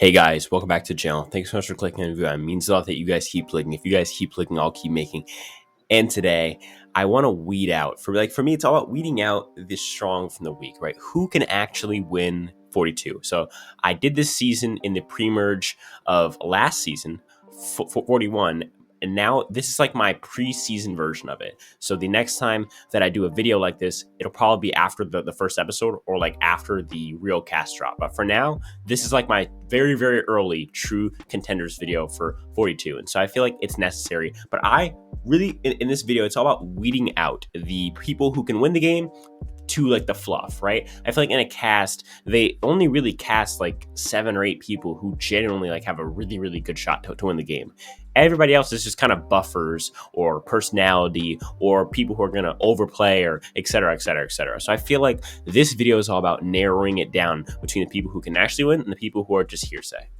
Hey guys, welcome back to the channel. Thanks so much for clicking on the video. It means a lot that you guys keep clicking. If you guys keep clicking, I'll keep making. And today, I want to weed out. For me, it's all about weeding out the strong from the weak, right? Who can actually win 42? So I did this season in the pre-merge of last season, 41. And now this is like my preseason version of it. So the next time that I do a video like this, it'll probably be after the first episode or like after the real cast drop. But for now, this is like my very, very early true contenders video for 42. And so I feel like it's necessary. But I really, in this video, it's all about weeding out the people who can win the game to like the fluff, right? I feel like in a cast, they only really cast like 7 or 8 people who genuinely like have a really, really good shot to win the game. Everybody else is just kind of buffers or personality or people who are going to overplay or et cetera, et cetera, et cetera. So I feel like this video is all about narrowing it down between the people who can actually win and the people who are just hearsay.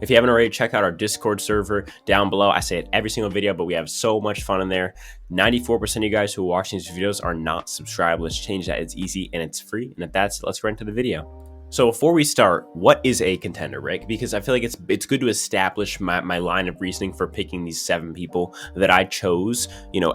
If you haven't already, check out our Discord server down below. I say it every single video, but we have so much fun in there. 94% of you guys who are watching these videos are not subscribed. Let's change that. It's easy and it's free. And if that's, let's get into the video. So before we start, what is a contender, right? Because I feel like it's good to establish my line of reasoning for picking these 7 people that I chose,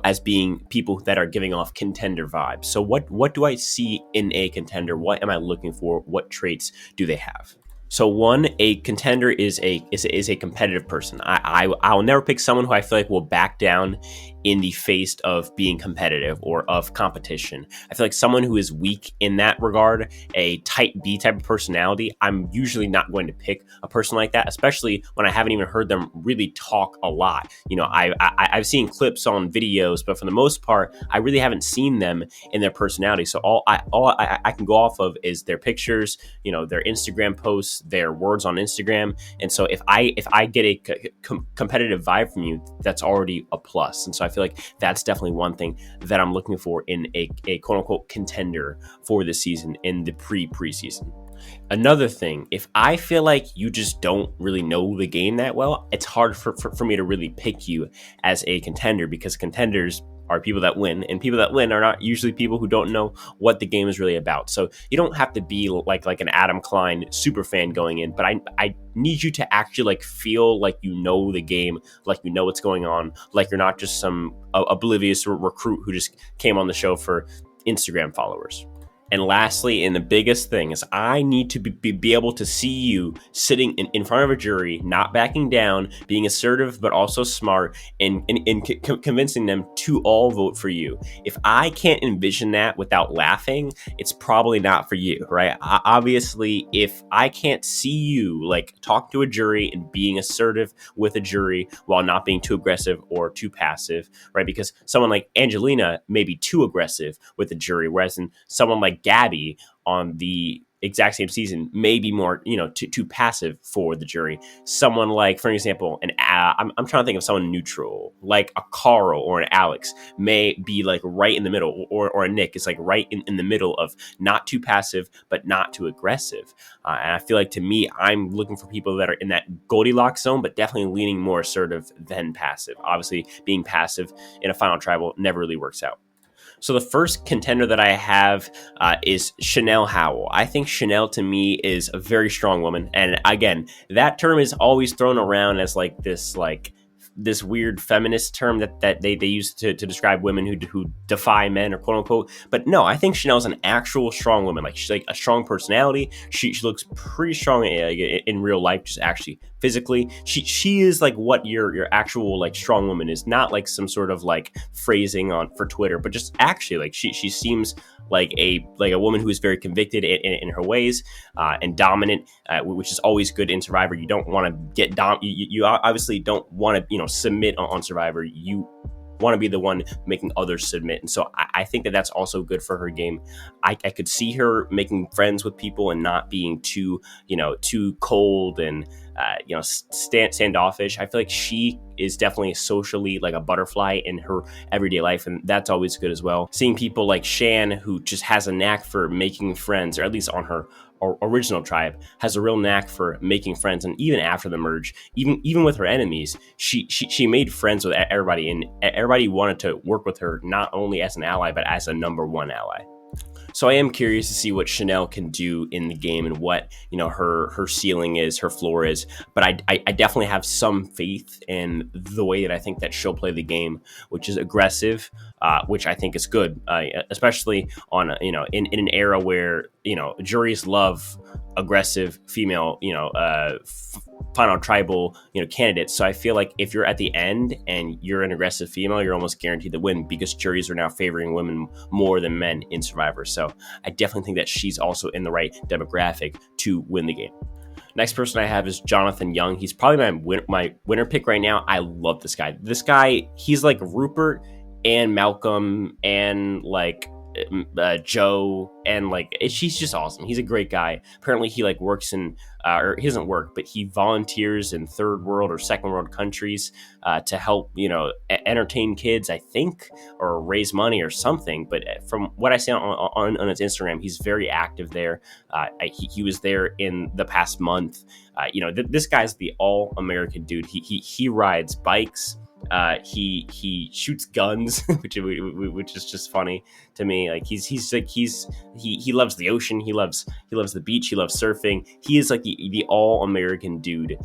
as being people that are giving off contender vibes. So what do I see in a contender? What am I looking for? What traits do they have? So one, a contender is a competitive person. I'll never pick someone who I feel like will back down in the face of being competitive or of competition. I feel like someone who is weak in that regard, a type B type of personality, I'm usually not going to pick a person like that, especially when I haven't even heard them really talk a lot. I've seen clips on videos, but for the most part, I really haven't seen them in their personality. So all I can go off of is their pictures, their Instagram posts, their words on Instagram. And so if I get a competitive vibe from you, that's already a plus. And so I feel like that's definitely one thing that I'm looking for in a quote unquote contender for this season in the preseason. Another thing, if I feel like you just don't really know the game that well, it's hard for me to really pick you as a contender, because contenders are people that win, and people that win are not usually people who don't know what the game is really about. So you don't have to be like an Adam Klein super fan going in, but I need you to actually feel like you know the game, like you know what's going on, like you're not just some oblivious recruit who just came on the show for Instagram followers. And lastly, and the biggest thing is, I need to be able to see you sitting in front of a jury, not backing down, being assertive, but also smart, and convincing them to all vote for you. If I can't envision that without laughing, it's probably not for you, right? Obviously, if I can't see you talk to a jury and being assertive with a jury while not being too aggressive or too passive, right? Because someone like Angelina may be too aggressive with the jury, whereas in someone like Gabby on the exact same season may be more, too passive for the jury. Someone like, for example, I'm trying to think of someone neutral, like a Carl or an Alex may be right in the middle, or a Nick is right in the middle of not too passive, but not too aggressive. And I feel like, to me, I'm looking for people that are in that Goldilocks zone, but definitely leaning more assertive than passive. Obviously, being passive in a final tribal never really works out. So the first contender that I have is Chanel Howell. I think Chanel, to me, is a very strong woman. And again, that term is always thrown around as this weird feminist term that they use to describe women who defy men, or quote unquote. But no, I think Chanel's an actual strong woman. She's a strong personality. She looks pretty strong in real life, just actually physically. She is what your actual strong woman is, not some sort of phrasing for Twitter, but just actually she seems like a woman who is very convicted in her ways, and dominant, which is always good in Survivor. You don't want to get you obviously don't want to submit on Survivor. You want to be the one making others submit, and so I think that that's also good for her game. I could see her making friends with people and not being too cold and standoffish. I feel like she is definitely socially a butterfly in her everyday life, and that's always good as well. Seeing people like Shan, who just has a knack for making friends, or at least on her original tribe, has a real knack for making friends. And even after the merge, even with her enemies, she made friends with everybody, and everybody wanted to work with her, not only as an ally, but as a #1 ally. So I am curious to see what Chanel can do in the game and what her ceiling is, her floor is. But I definitely have some faith in the way that I think that she'll play the game, which is aggressive, which I think is good, especially on in an era where juries love aggressive female final tribal candidates. So I feel like if you're at the end and you're an aggressive female, you're almost guaranteed to win because juries are now favoring women more than men in Survivor. So I definitely think that she's also in the right demographic to win the game. Next person I have is Jonathan Young. He's probably my winner pick right now. I love this guy. This guy, he's like Rupert and Malcolm and like Joe, and like she's just awesome. He's a great guy. Apparently he like works in or he doesn't work, but he volunteers in third world or second world countries to help entertain kids, I think, or raise money or something. But from what I see on his Instagram, he's very active there. He was there in the past month. This guy's the all American dude. He rides bikes. He shoots guns, which is just funny to me. Like he loves the ocean. He loves the beach. He loves surfing. He is like the all American dude.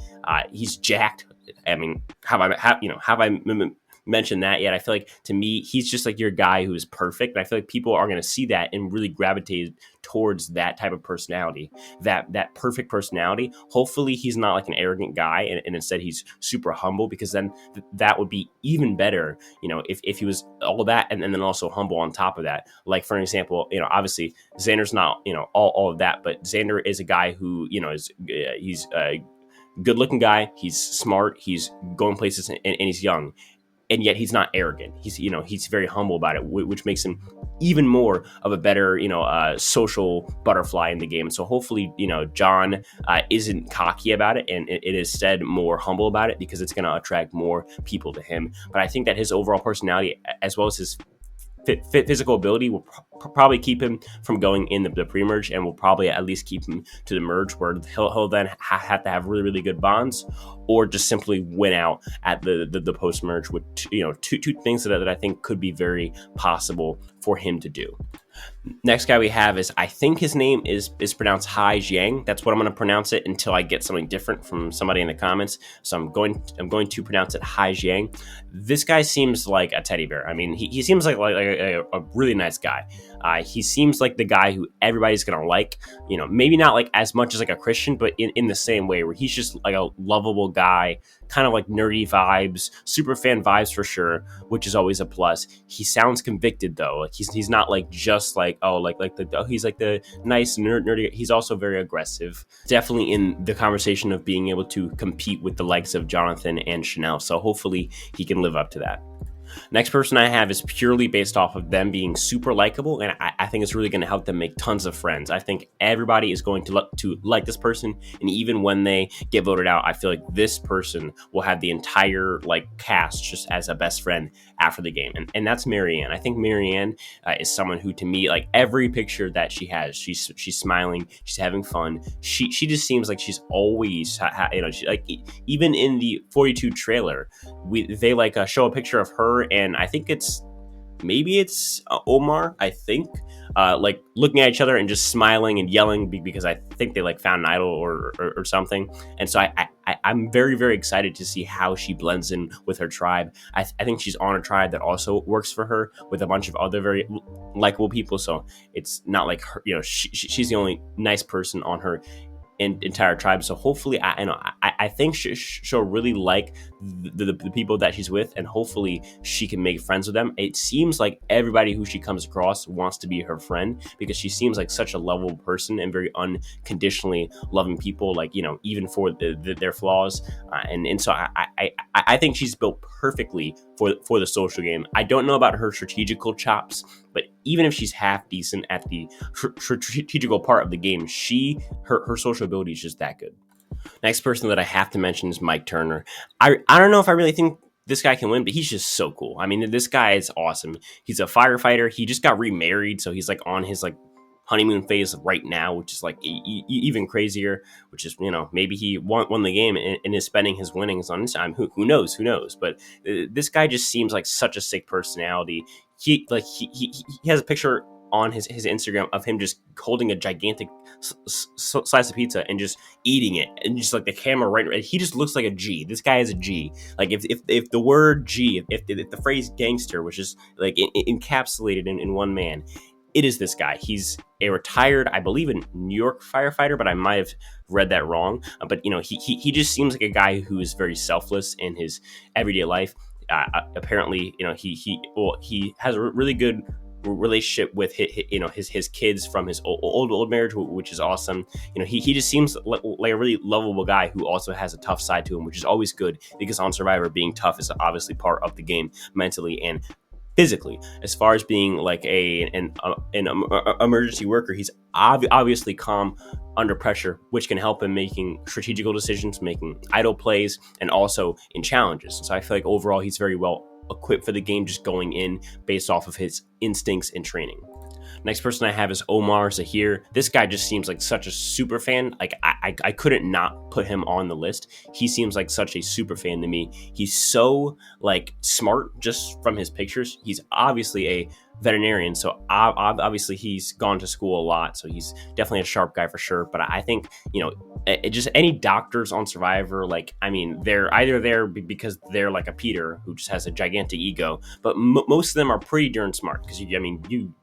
He's jacked. I mean, have I mentioned that yet? I feel like to me, he's just like your guy who is perfect. And I feel like people are going to see that and really gravitate towards that type of personality, that perfect personality. Hopefully he's not like an arrogant guy and instead he's super humble, because then that would be even better, if he was all that and then also humble on top of that. Like for an example, obviously Xander's not, all of that, but Xander is a guy who, he's a good looking guy. He's smart. He's going places and he's young. And yet he's not arrogant. He's very humble about it, which makes him even more of a better, social butterfly in the game. So hopefully, John isn't cocky about it and it is instead more humble about it, because it's going to attract more people to him. But I think that his overall personality, as well as his physical ability, will probably keep him from going in the pre-merge, and will probably at least keep him to the merge, where he'll then have to have really, really good bonds, or just simply win out at the post-merge with two things that I think could be very possible for him to do. Next guy we have is, I think his name is pronounced Hai Jiang. That's what I'm going to pronounce it until I get something different from somebody in the comments. So I'm going to pronounce it Hai Jiang. This guy seems like a teddy bear. I mean, he seems like a really nice guy. He seems like the guy who everybody's going to like, maybe not like as much as like a Christian, but in the same way, where he's just like a lovable guy, kind of like nerdy vibes, super fan vibes for sure, which is always a plus. He sounds convicted though. Like he's not like just like, he's like the nice nerdy. He's also very aggressive. Definitely in the conversation of being able to compete with the likes of Jonathan and Chanel. So hopefully he can live up to that. Next person I have is purely based off of them being super likable, and I think it's really going to help them make tons of friends. I think everybody is going to like this person, and even when they get voted out, I feel like this person will have the entire cast just as a best friend after the game, and that's Marianne. I think Marianne is someone who, to me, like every picture that she has, she's smiling, she's having fun. She just seems like she's always even in the 42 trailer, they show a picture of her, and I think maybe it's Omar, I think, looking at each other and just smiling and yelling because I think they found an idol or something. And so I'm very, very excited to see how she blends in with her tribe. I think she's on a tribe that also works for her with a bunch of other very likable people. So it's not like her, she's the only nice person on her entire tribe. So hopefully I think she'll really like the people that she's with, and hopefully she can make friends with them. It seems like everybody who she comes across wants to be her friend, because she seems like such a lovable person and very unconditionally loving people, even for their flaws, and so I think she's built perfectly for the social game. I don't know about her strategical chops, but even if she's half decent at the strategical part of the game, her social ability is just that good. Next person that I have to mention is Mike Turner. I don't know if I really think this guy can win, but he's just so cool. I mean, this guy is awesome. He's a firefighter. He just got remarried, so he's on his honeymoon phase right now, which is even crazier, which is, maybe he won the game and is spending his winnings on Instagram. Who knows? But this guy just seems like such a sick personality. He has a picture on his Instagram of him just holding a gigantic slice of pizza and just eating it, and just like the camera right, he just looks like a G. This guy is a G. Like if the word G, if the phrase gangster was just like encapsulated in one man, it is this guy. He's a retired, I believe, a New York firefighter, but I might have read that wrong. But he just seems like a guy who is very selfless in his everyday life. Apparently, he has a really good relationship with his kids from his old marriage, which is awesome. He just seems like a really lovable guy who also has a tough side to him, which is always good, because on Survivor, being tough is obviously part of the game, mentally and physically. As far as being like an emergency worker, he's obviously calm under pressure, which can help him making strategical decisions, making idle plays, and also in challenges. So I feel like overall he's very well equipped for the game, just going in based off of his instincts and training. Next person I have is Omar Zahir. This guy just seems like such a super fan. Like I couldn't not put him on the list. He seems like such a super fan to me. He's so like smart just from his pictures. He's obviously a veterinarian, so obviously he's gone to school a lot, so he's definitely a sharp guy for sure. But I think just any doctors on Survivor, like, I mean, they're either there because they're like a Peter who just has a gigantic ego, but most of them are pretty darn smart, because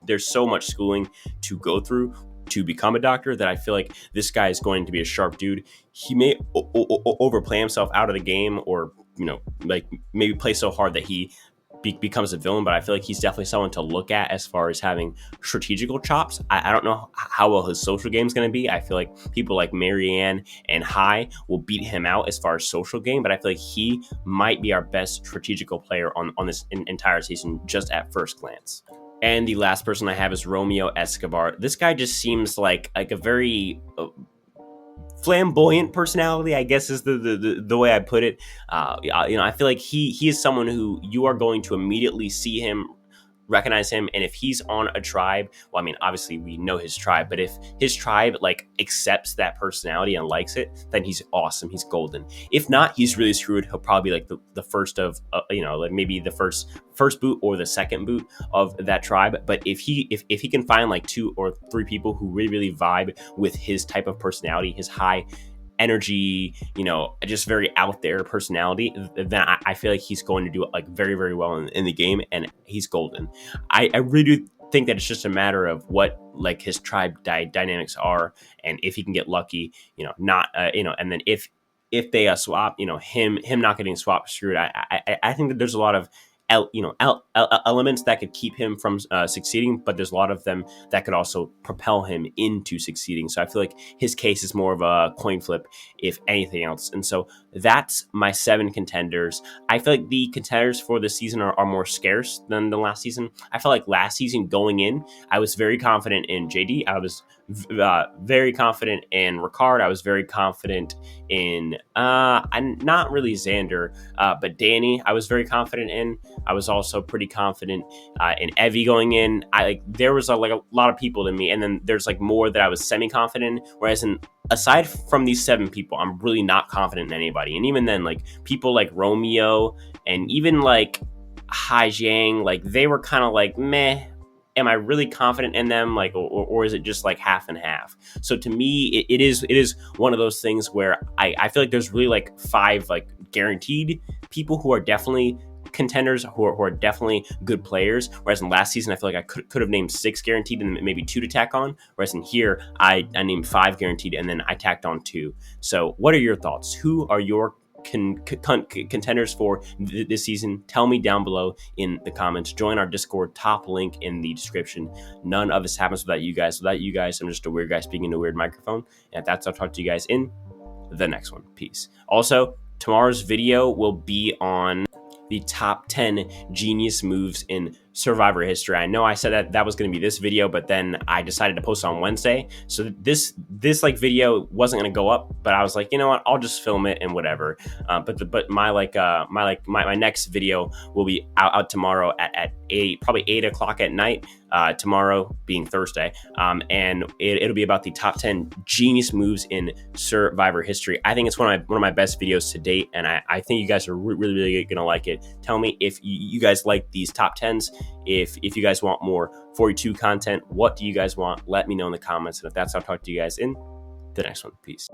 there's so much schooling to go through to become a doctor that I feel like this guy is going to be a sharp dude. He may overplay himself out of the game, or like maybe play so hard that he becomes a villain, but I feel like he's definitely someone to look at as far as having strategical chops. I don't know how well his social game is going to be. I feel like people like Marianne and Hai will beat him out as far as social game, but I feel like he might be our best strategical player on this entire season, just at first glance. And the last person I have is Romeo Escobar. This guy just seems like a very flamboyant personality, I guess is the way I put it. I feel like he is someone who you are going to immediately see him, recognize him, and if he's on a tribe, well, I mean, obviously we know his tribe, but if his tribe like accepts that personality and likes it, then he's awesome. He's golden. If not, he's really screwed. He'll probably be like the first of like maybe the first boot or the second boot of that tribe. But if he can find like 2 or 3 people who really vibe with his type of personality, his high energy, just very out there personality, then I feel like he's going to do it like very, very well in the game, and he's golden. I really do think that it's just a matter of what like his tribe dynamics are, and if he can get lucky, and then if they swap, him not getting swapped screwed. I think that there's a lot of elements that could keep him from succeeding, but there's a lot of them that could also propel him into succeeding. So I feel like his case is more of a coin flip, if anything else. And so that's my 7 contenders. I feel like the contenders for this season are more scarce than the last season. I felt like last season going in, I was very confident in JD. I was very confident in Ricard. I was very confident in not really Xander, but Danny I was very confident in. I was also pretty confident in Evie going in. There was a lot of people to me, and then there's like more that I was semi-confident in, whereas aside from these 7 people, I'm really not confident in anybody. And even then, like people like Romeo and even like Hai Jiang, like they were kind of like meh. Am I really confident in them? Like, or is it just like half and half? So to me, it is one of those things where I feel like there's really like 5 like guaranteed people who are definitely contenders, who are definitely good players. Whereas in last season, I feel like I could have named 6 guaranteed and maybe 2 to tack on. Whereas in here, I named 5 guaranteed and then I tacked on 2. So what are your thoughts? Who are your contenders for this season? Tell me down below in the comments. Join our Discord, top link in the description. None of this happens without you guys. Without you guys, I'm just a weird guy speaking into a weird microphone. And that's, I'll talk to you guys in the next one. Peace. Also, tomorrow's video will be on the top 10 genius moves in Survivor history. I know I said that was going to be this video, but then I decided to post on Wednesday. So this like video wasn't going to go up, but I was like, you know what? I'll just film it and whatever. But my next video will be out tomorrow at 8, probably 8 o'clock at night. Tomorrow being Thursday, and it'll be about the top 10 genius moves in Survivor history. I think it's one of my best videos to date, and I think you guys are really gonna like it. Tell me if you guys like these top 10s, If you guys want more 42 content, what do you guys want? Let me know in the comments. And if that's, I'll talk to you guys in the next one. Peace.